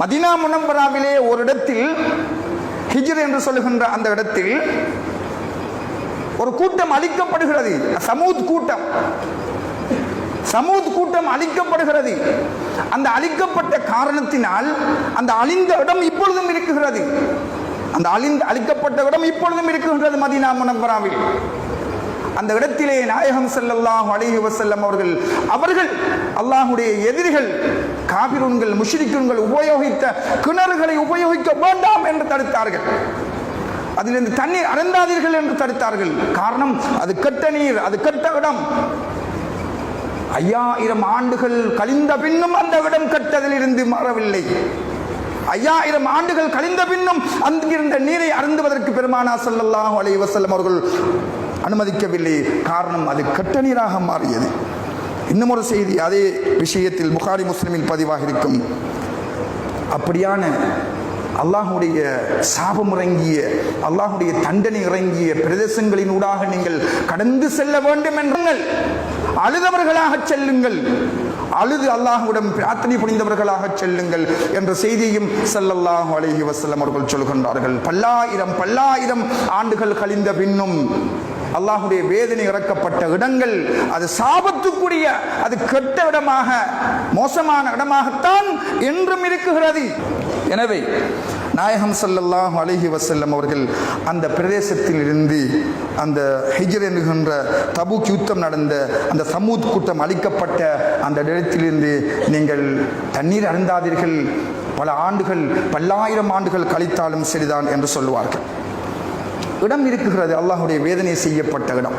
மதீனா முனவ்வராவிலே ஒரு இடத்தில், ஹிஜ்ர் என்று சொல்லுகின்ற அந்த இடத்தில் ஒரு கூட்டம் அழிக்கப்படுகிறது. சமூத் கூட்டம் அழிக்கப்படுகிறது. அந்த அழிக்கப்பட்ட காரணத்தினால் அந்த அழிந்த இடம் இப்பொழுதும் இருக்குகிறது. அந்த அழிக்கப்பட்ட இடம் இப்பொழுதும் இருக்குகின்றது மதீனா முனவ்வராவில். அந்த இடத்திலே நாயகம் ஸல்லல்லாஹு அலைஹி வஸல்லம் அவர்கள் அல்லாஹ்வுடைய எதிரிகள், காபிரூன்கள், முஷ்ரிக்குன்கள் உபயோகித்த கிணறுகளை உபயோகிக்க வேண்டாம் என்று தடுத்தார்கள். அதிலிருந்து தண்ணீர் அருந்தாதீர்கள் என்று தடுத்தார்கள். காரணம், அது கெட்ட நீர், அது கெட்ட இடம். 5000 ஆண்டுகள் கழிந்த பின்னும் அந்த இடம் கெட்டதில் இருந்து மாறவில்லை. 5000 ஆண்டுகள் கழிந்த பின்னும் அங்கிருந்த நீரை அருந்துவதற்கு பெருமானார் ஸல்லல்லாஹு அலைஹி வஸல்லம் அவர்கள் அனுமதிக்கவில்லை. காரணம், அது கெட்ட நீராக மாறியது. இன்னும் ஒரு செய்தி அதே விஷயத்தில் புகாரி முஸ்லிமில் பதிவாக இருக்கும். அப்படியான அல்லாஹுடைய சாபம் இறங்கிய, அல்லாஹுடைய தண்டனை இறங்கிய பிரதேசங்களின் ஊடாக நீங்கள் கடந்து செல்ல வேண்டும் என்றால் அழுதவர்களாக செல்லுங்கள், அழுது அல்லாஹ்விடம் பிரார்த்தனை புரிந்தவர்களாக செல்லுங்கள் என்ற செய்தியும் ஸல்லல்லாஹு அலைஹி வஸல்லம் அவர்கள் சொல்கின்றார்கள். பல்லாயிரம் ஆண்டுகள் கழிந்த பின்னும் அல்லாஹுடைய வேதனை இறக்கப்பட்ட இடங்கள் அது சாபத்துக்குரிய, அது கெட்ட இடமாக, மோசமான இடமாகத்தான் என்றும் இருக்குகிறது. எனவே நாயகம் ஸல்லல்லாஹு அலைஹி வஸல்லம் அவர்கள் அந்த பிரதேசத்தில் இருந்து, அந்த ஹிஜ்ர் என்கின்ற தபூக் யுத்தம் நடந்த அந்த சமூத் கூட்டம் அழிக்கப்பட்ட அந்த இடத்திலிருந்து நீங்கள் தண்ணீர் அருந்தாதீர்கள், பல ஆண்டுகள், பல்லாயிரம் ஆண்டுகள் கழித்தாலும் சரிதான் என்று சொல்லுவார்கள். இடம் இருக்குகிறது, அல்லாஹுடைய வேதனை செய்யப்பட்ட இடம்.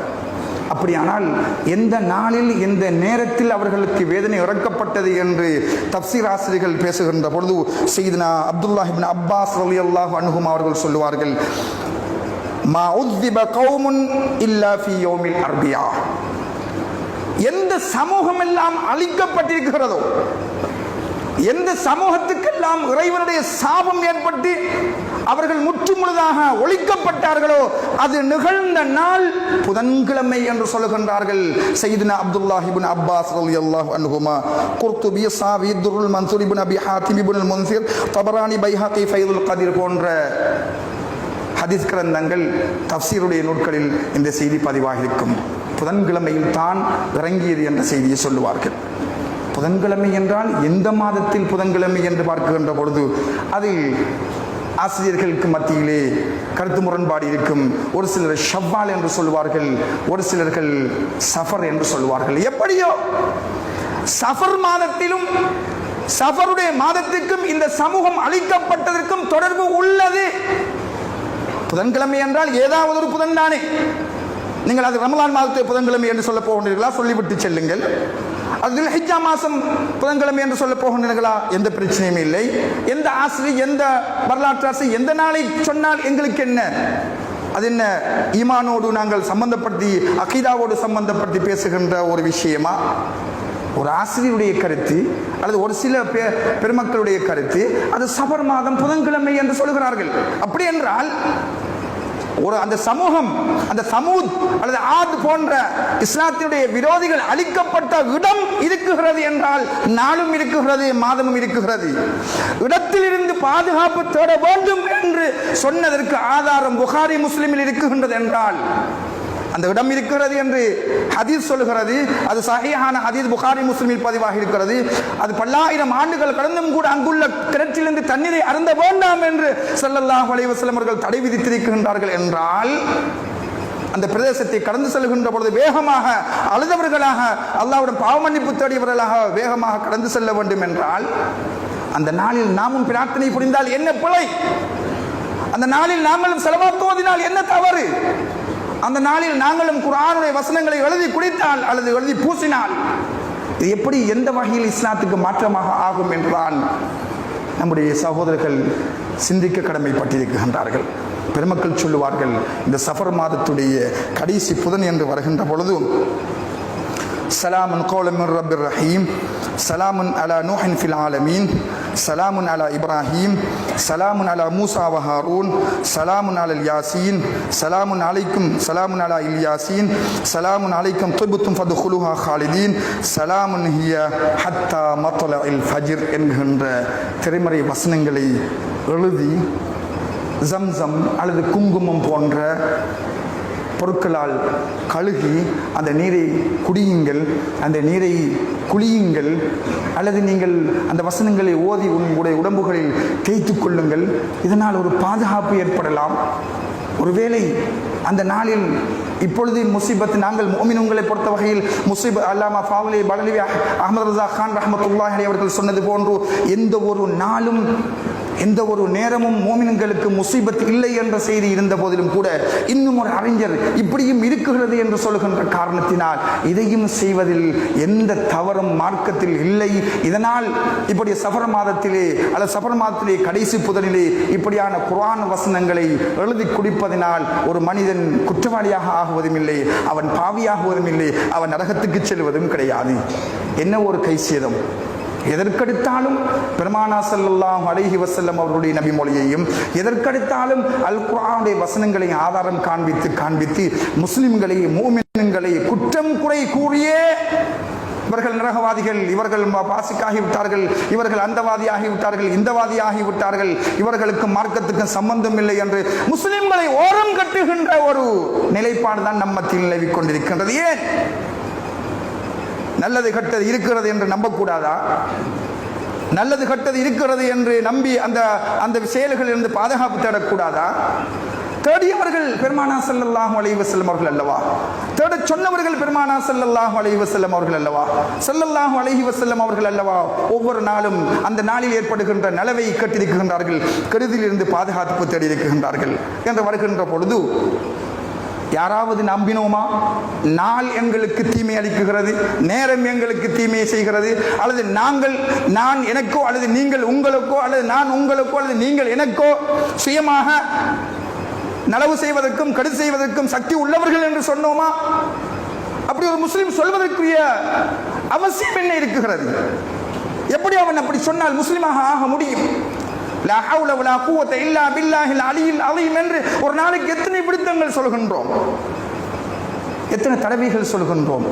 அப்படியானால் எந்த நாளில், எந்த நேரத்தில் அவர்களுக்கு வேதனை இறக்கப்பட்டது என்று தப்சீர் ஆசிரியர்கள் பேசுகின்ற பொழுது சையதுனா அப்துல்லாஹ் இப்னு அப்பாஸ் ரலியல்லாஹு அன்ஹுமா அவர்கள் சொல்லுவார்கள், மா உத்ஸிப கௌமுன் இல்லா ஃபீ யௌமில் அர்பியா. எந்த சமூகம் எல்லாம் அழிக்கப்பட்டிருக்கிறதோ, எந்த சமூகத்துக்கெல்லாம் இறைவனுடைய சாபம் ஏற்பட்டு அவர்கள் முற்றுமுழுதாக ஒழிக்கப்பட்டார்களோ அது நிகழ்ந்த நாள் புதன்கிழமை என்று சொல்லுகின்றார்கள் சையதுனா அப்துல்லாஹ் இப்னு அப்பாஸ் ரலியல்லாஹு அன்ஹுமா. குர்துபி, சாவி, துருல் மன்சூர் இப்னு அபி ஹாத்திம் இப்னுல் முன்சிர், தபரானி, பைஹகி, ஃபைதுல் கதீர் போன்ற ஹதீஸ் கிரந்தங்கள், தஃப்சீருடைய நூல்களில் இந்த செய்தி பதிவாகியிருக்கும். புதன்கிழமையில் தான் இறங்கியது என்ற செய்தியை சொல்லுவார்கள். புதன்கிழமை என்றால் எந்த மாதத்தில் புதன்கிழமை என்று பார்க்கின்ற பொழுது அதில் ஆசிரியர்களுக்கு மத்தியிலே கருத்து முரண்பாடு இருக்கும். ஒரு சிலர் ஷவ்வால் என்று சொல்லுவார்கள், ஒரு சிலர்கள் சஃபர் என்று சொல்லுவார்கள். எப்படியோ சஃபர் மாதத்திலும் சஃபருடைய மாதத்திற்கும் இந்த சமூகம் அழிக்கப்பட்டதற்கும் தொடர்பு உள்ளது. புதன்கிழமை என்றால் ஏதாவது ஒரு புதன் தானே. நீங்கள் அது ரமலான் மாதத்தை புதன்கிழமை என்று சொல்ல போகின்றீர்களா? சொல்லிவிட்டு செல்லுங்கள். அது துல்ஹிஜ்ஜா மாதம் புதன்கிழமை என்று சொல்ல போகின்றீர்களா? எந்த பிரச்சனையும் இல்லை. எந்த ஆசிரியர், எந்த வரலாற்று ஆசிரியர் எந்த நாளை சொன்னால் எங்களுக்கு என்ன? அது என்ன ஈமானோடு நாங்கள் சம்பந்தப்படுத்தி, அகீதாவோடு சம்பந்தப்படுத்தி பேசுகின்ற ஒரு விஷயமா? ஒரு ஆசிரியருடைய கருத்து அல்லது ஒரு சில பெருமக்களுடைய கருத்து, அது சஃபர் மாதம் புதன்கிழமை என்று சொல்கிறார்கள். அப்படி என்றால் ஒரு அந்த சமூகம், அந்த சமூத் அல்லது ஆத் போன்ற இஸ்லாத்தினுடைய விரோதிகள் அழிக்கப்பட்ட இடம் இருக்குகிறது என்றால் நாளும் இருக்குகிறது, மாதமும் இருக்குகிறது. இடத்திலிருந்து பாதுகாப்பு தேட வேண்டும் என்று சொன்னதற்கு ஆதாரம் புகாரி, முஸ்லிமில் இருக்குகின்றது என்றால் அந்த இடம் இருக்கிறது என்று ஹதீஸ் சொல்லுகிறது. அது சஹீஹான ஹதீஸ், புகாரி, முஸ்லிமில் பதிவாகி இருக்கிறது. அது பல்லாயிரம் ஆண்டுகள் கடந்தும் கூட அங்குள்ள கிணற்றிலிருந்து தண்ணீரை அருந்த வேண்டாம் என்று ஸல்லல்லாஹு அலைஹி வஸல்லம் அவர்கள் தடை விதித்திருக்கின்றார்கள் என்றால் அந்த பிரதேசத்தை கடந்து செல்கின்ற பொழுது வேகமாக அழுதவர்களாக, அல்லாஹ்விடம் பாவ மன்னிப்பு தேடியவர்களாக வேகமாக கடந்து செல்ல வேண்டும் என்றால் அந்த நாளில் நாமும் பிரார்த்தனை புரிந்தால் என்ன பிழை? அந்த நாளில் நாங்களும் ஸலவாத் ஓதினால் என்ன தவறு? அந்த நாளில் நாங்களும் குர்ஆனுடைய வசனங்களை எழுதி குடித்தால் அல்லது எழுதி பூசினால் இது எப்படி, எந்த வகையில் இஸ்லாத்துக்கு மாற்றமாக ஆகும் என்றுதான் நம்முடைய சகோதரர்கள் சிந்திக்க கடமைப்பட்டிருக்கின்றார்கள். பெருமக்கள் சொல்லுவார்கள், இந்த சஃபர் மாதத்துடைய கடைசி புதன் என்று வருகின்ற பொழுது சலாமுன் கௌலம் மிர் ரப்பிர் ரஹீம், சலாமுன் அலா நூஹின் ஃபில் ஆலமீன், சலாமுன் அலா இப்ராஹீம், சலாமுன் அலா மூசா வ ஹாரூன், சலாமுன் அலல் யாசீன், சலாமுன் அலைக்கும், சலாமுன் அலா இல் யாசீன், சலாமுன் அலைக்கும் துபுத்தும் ஃபதுகுலுஹா ஹாலிதீன், சலாமுன் ஹிய ஹத்தா மத்லஇல் ஃபஜ்ர் என்கின்ற திரைமறை வசனங்களை எழுதி ஜம்சம் அல்லது குங்குமம் போன்ற பொருட்களால் கழுகி அந்த நீரை குடியுங்கள், அந்த நீரை குளியுங்கள், அல்லது நீங்கள் அந்த வசனங்களை ஓதி உங்களுடைய உடம்புகளில் தேய்த்து கொள்ளுங்கள். இதனால் ஒரு பாதுகாப்பு ஏற்படலாம். ஒருவேளை அந்த நாளில் இப்பொழுது முசீபத், நாங்கள் முஃமினூன்களை பொறுத்த வகையில் முசீபத், அல்லாமா ஃபாவலி பலவி அஹ்மத் ரஸா கான் ரஹ்மத்துல்லாஹி அலைஹி அவர்கள் சொன்னது போன்று எந்த ஒரு நாளும், எந்த ஒரு நேரமும் மோமின்களுக்கு முசீபத் இல்லை என்ற செய்தி இருந்த போதிலும் கூட இன்னும் ஒரு அறிஞர் இப்படியும் இருக்கிறது என்று சொல்கின்ற காரணத்தினால் இதையும் செய்வதில் எந்த தவறும் மார்க்கத்தில் இல்லை. இதனால் இப்படி சஃபர் மாதத்திலே அல்லது சஃபர் மாதத்திலே கடைசி புதனிலே இப்படியான குர்ஆன் வசனங்களை எழுதி குடிப்பதனால் ஒரு மனிதன் குற்றவாளியாக ஆகுவதும் இல்லை, அவன் பாவியாகுவதும் இல்லை, அவன் நரகத்துக்கு செல்வதும் கிடையாது. என்ன ஒரு கைசேதம், எதற்கெடுத்தாலும் பெருமானா ஸல்லல்லாஹு அலைஹி வஸல்லம் அவர்களுடைய நபி மொழியையும், எதற்கெடுத்தாலும் அல் குர்ஆனுடைய வசனங்களை ஆதாரம் காண்பித்து முஸ்லிம்களை, மூமின்களை குற்றம் குறை கூறியே இவர்கள் நரகவாதிகள், இவர்கள் பாசிக்காகிவிட்டார்கள், இவர்கள் அந்தவாதி ஆகிவிட்டார்கள், இந்தவாதி ஆகிவிட்டார்கள், இவர்களுக்கு மார்க்கத்துக்கும் சம்பந்தம் இல்லை என்று முஸ்லிம்களை ஓரம் கட்டுகின்ற ஒரு நிலைப்பாடு தான் நம்ம மத்தியில் நிலவிக் கொண்டிருக்கின்றது. ஏன் நல்லது கெட்டது இருக்கிறது என்று நம்பக்கூடாதா? நல்லது கெட்டது இருக்கிறது என்று நம்பி அந்த செயல்களிலிருந்து பாதுகாப்பு தேடக்கூடாதா? தேடியவர்கள் பெருமானா ஸல்லல்லாஹு அலைஹி வஸல்லம் அவர்கள் அல்லவா? தேட சொன்னவர்கள் பெருமானா ஸல்லல்லாஹு அலைஹி வஸல்லம் அவர்கள் அல்லவா? ஸல்லல்லாஹு அலைஹி வஸல்லம் அவர்கள் அல்லவா ஒவ்வொரு நாளும் அந்த நாளில் ஏற்படுகின்ற நலவை கட்டியிருக்கின்றார்கள், கெடுதியிலிருந்து பாதுகாப்பு தேடியிருக்கின்றார்கள் என்று வருகின்ற பொழுது யாராவது நம்பினோமா? நாள் எங்களுக்கு தீமை அளிக்குகிறது, நேரம் எங்களுக்கு தீமையை செய்கிறது, அல்லது நான் எனக்கோ அல்லது நீங்கள் உங்களுக்கோ அல்லது நான் உங்களுக்கோ அல்லது நீங்கள் எனக்கோ சுயமாக நலவு செய்வதற்கும் கெடு செய்வதற்கும் சக்தி உள்ளவர்கள் என்று சொன்னோமா? அப்படி ஒரு முஸ்லிம் சொல்வதற்குரிய அவசியம் என்ன இருக்குகிறது? எப்படி அவன் அப்படி சொன்னால் முஸ்லிமாக ஆக முடியும்? லா ஹவுல வலா குவத இல்லா பில்லாஹில் அலியில் அலீம் என்று ஒரு நாளைக்கு எத்தனை விடுத்தங்கள் சொல்கின்றோம், எத்தனை தடவைகள் சொல்கின்றோம்.